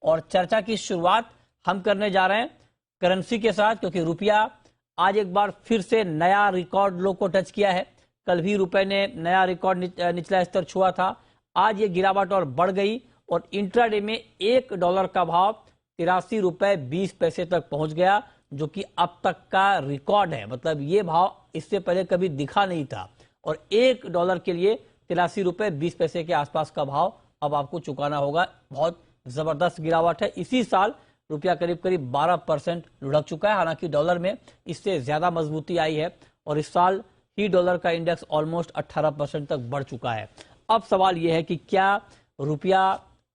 और चर्चा की शुरुआत हम करने जा रहे हैं करेंसी के साथ, क्योंकि रुपया आज एक बार फिर से नया रिकॉर्ड लो को टच किया है। कल भी रुपए ने नया रिकॉर्ड निचला स्तर छुआ था। आज ये गिरावट और बढ़ गई और इंट्राडे में $1 का भाव 83 रुपए 20 पैसे तक पहुंच गया, जो कि अब तक का रिकॉर्ड है। मतलब ये भाव इससे पहले कभी दिखा नहीं था और $1 के लिए 83 रुपए 20 पैसे के आसपास का भाव अब आपको चुकाना होगा। बहुत जबरदस्त गिरावट है। इसी साल रुपया करीब करीब 12% लुढ़क चुका है, हालांकि डॉलर में इससे ज्यादा मजबूती आई है और इस साल ही डॉलर का इंडेक्स ऑलमोस्ट 18% तक बढ़ चुका है। अब सवाल यह है कि क्या रुपया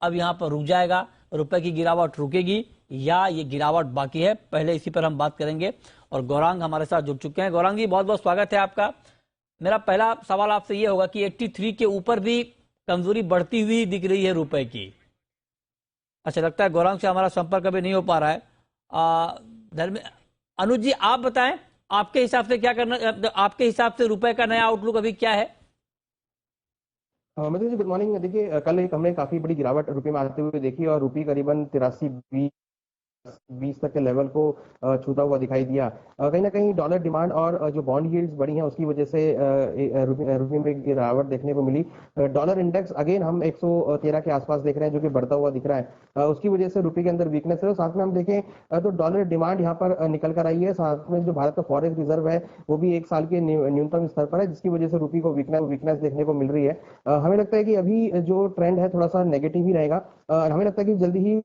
अब यहां पर रुक जाएगा, रुपए की गिरावट रुकेगी या ये गिरावट बाकी है? पहले इसी पर हम बात करेंगे और गौरांग हमारे साथ जुड़ चुके हैं। गौरांग जी, बहुत बहुत स्वागत है आपका। मेरा पहला सवाल आपसे ये होगा कि 83 के ऊपर भी कमजोरी बढ़ती हुई दिख रही है रुपए की। अच्छा, लगता है गौरांग से हमारा संपर्क अभी नहीं हो पा रहा है। अनुज जी, आप बताएं आपके हिसाब से क्या करना, आपके हिसाब से रुपए का नया आउटलुक अभी क्या है? मतलब जी, गुड मॉर्निंग। देखिए, कल एक हमने काफी बड़ी गिरावट रुपये में आते हुए देखी और रुपये करीबन 83-20 तक के लेवल को छूता हुआ दिखाई दिया। कहीं ना कहीं डॉलर डिमांड और जो बॉन्ड यील्ड्स बढ़ी हैं उसकी वजह से रुपये में गिरावट देखने को मिली। डॉलर इंडेक्स अगेन हम 113 के आसपास देख रहे हैं, जो कि बढ़ता हुआ दिख रहा है। उसकी वजह से रुपये के अंदर वीकनेस है। साथ में हम देखें तो डॉलर डिमांड यहाँ पर निकल कर आई है। साथ में जो भारत का फॉरेक्स रिजर्व है वो भी 1 साल के न्यूनतम स्तर पर है, जिसकी वजह से रुपये को वीकनेस देखने को मिल रही है। हमें लगता है कि अभी जो ट्रेंड है थोड़ा सा नेगेटिव ही रहेगा। हमें लगता है कि जल्दी ही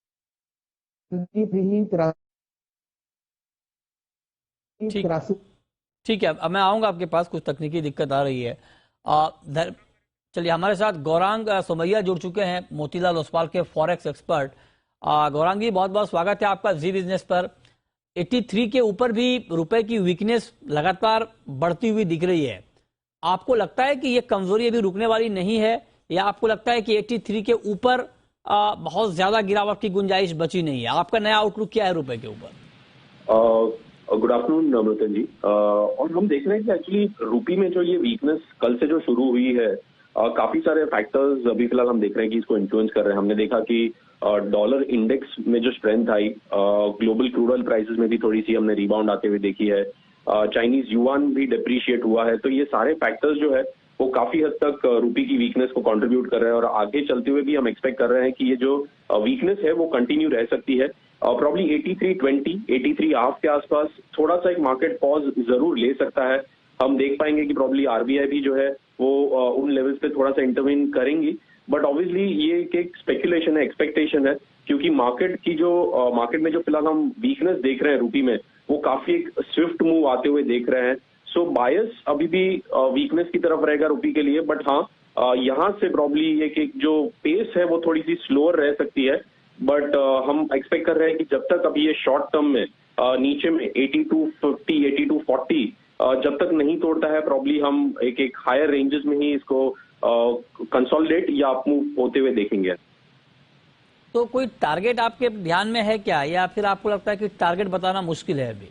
ठीक है, अब मैं आऊंगा आपके पास, कुछ तकनीकी दिक्कत आ रही है। चलिए, हमारे साथ गौरांग सोमैया जुड़ चुके हैं, मोतीलाल ओसवाल के फॉरेक्स एक्सपर्ट। गौरांग जी, बहुत बहुत स्वागत है आपका जी बिजनेस पर। 83 के ऊपर भी रुपए की वीकनेस लगातार बढ़ती हुई दिख रही है। आपको लगता है कि ये कमजोरी अभी रुकने वाली नहीं है, या आपको लगता है कि 83 के ऊपर बहुत ज्यादा गिरावट की गुंजाइश बची नहीं है? आपका नया आउटलुक क्या है रुपए के ऊपर? गुड आफ्टरनून नम्रतन जी। और हम देख रहे हैं कि एक्चुअली रुपये में जो ये वीकनेस कल से जो शुरू हुई है, काफी सारे फैक्टर्स अभी फिलहाल हम देख रहे हैं कि इसको इन्फ्लुएंस कर रहे हैं। हमने देखा कि डॉलर इंडेक्स में जो स्ट्रेंथ आई, ग्लोबल क्रूड ऑयल प्राइसेस में भी थोड़ी सी हमने रिबाउंड आते हुए देखी है। चाइनीज युआन भी डिप्रिशिएट हुआ है। तो ये सारे फैक्टर्स जो है वो काफी हद तक रुपये की वीकनेस को कंट्रीब्यूट कर रहे हैं और आगे चलते हुए भी हम एक्सपेक्ट कर रहे हैं कि ये जो वीकनेस है वो कंटिन्यू रह सकती है। प्रॉब्ली 83.20, 83.5 के आसपास थोड़ा सा एक मार्केट पॉज जरूर ले सकता है। हम देख पाएंगे कि प्रॉब्ली आरबीआई भी जो है वो उन लेवल्स पे थोड़ा सा इंटरवीन करेंगी। बट ऑब्वियसली ये एक स्पेकुलेशन है, एक्सपेक्टेशन है, क्योंकि मार्केट में जो फिलहाल हम वीकनेस देख रहे हैं रुपये में, वो काफी एक स्विफ्ट मूव आते हुए देख रहे हैं। सो बायस अभी भी वीकनेस की तरफ रहेगा रुपये के लिए। बट हाँ, यहाँ से प्रॉब्ली एक जो पेस है वो थोड़ी सी स्लोअर रह सकती है। बट हम एक्सपेक्ट कर रहे हैं कि जब तक अभी ये शॉर्ट टर्म में नीचे में 82.50, 82.40 जब तक नहीं तोड़ता है, प्रॉब्ली हम एक हायर रेंजेस में ही इसको कंसोलिडेट या अपमूव होते हुए देखेंगे। तो कोई टारगेट आपके ध्यान में है क्या, या फिर आपको लगता है कि टारगेट बताना मुश्किल है अभी?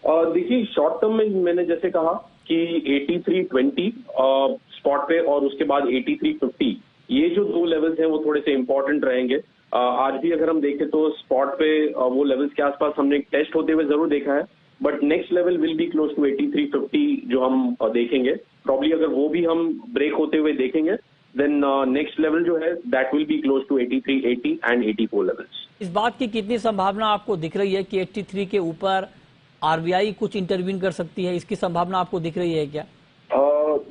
देखिए, शॉर्ट टर्म में मैंने जैसे कहा कि 83.20 स्पॉट पे और उसके बाद 83.50, ये जो दो लेवल्स हैं वो थोड़े से इंपॉर्टेंट रहेंगे। आज भी अगर हम देखें तो स्पॉट पे वो लेवल्स के आसपास हमने टेस्ट होते हुए जरूर देखा है। But next level will be close to 83.50 जो हम देखेंगे। प्रॉब्ली अगर वो भी हम ब्रेक होते हुए देखेंगे, देन नेक्स्ट लेवल जो है that will be close to 83.80 and 84 levels. इस बात की कितनी संभावना आपको दिख रही है कि 83 के ऊपर आरबीआई कुछ इंटरवीन कर सकती है? इसकी संभावना आपको दिख रही है क्या?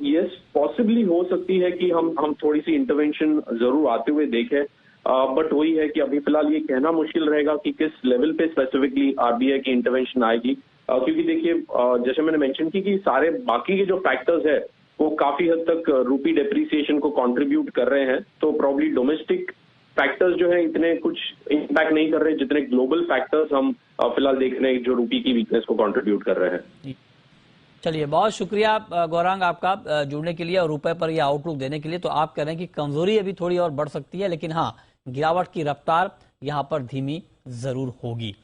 यस, पॉसिबली हो सकती है कि हम थोड़ी सी इंटरवेंशन जरूर आते हुए देखें। बट वही है कि अभी फिलहाल ये कहना मुश्किल रहेगा कि किस लेवल पे स्पेसिफिकली आरबीआई की इंटरवेंशन आएगी। क्योंकि देखिए, जैसे मैंने मेंशन की कि सारे बाकी के जो फैक्टर्स है वो काफी हद तक रुपये डेप्रिसिएशन को कंट्रीब्यूट कर रहे हैं। तो प्रॉब्ली डोमेस्टिक फैक्टर्स जो है इतने कुछ इम्पैक्ट नहीं कर रहे जितने ग्लोबल फैक्टर्स हम फिलहाल देख रहे हैं जो रुपये की वीकनेस को कंट्रीब्यूट कर रहे हैं। चलिए, बहुत शुक्रिया गौरांग आपका जुड़ने के लिए और रुपए पर यह आउटलुक देने के लिए। तो आप कह रहे हैं कि कमजोरी अभी थोड़ी और बढ़ सकती है, लेकिन हाँ, गिरावट की रफ्तार यहां पर धीमी जरूर होगी।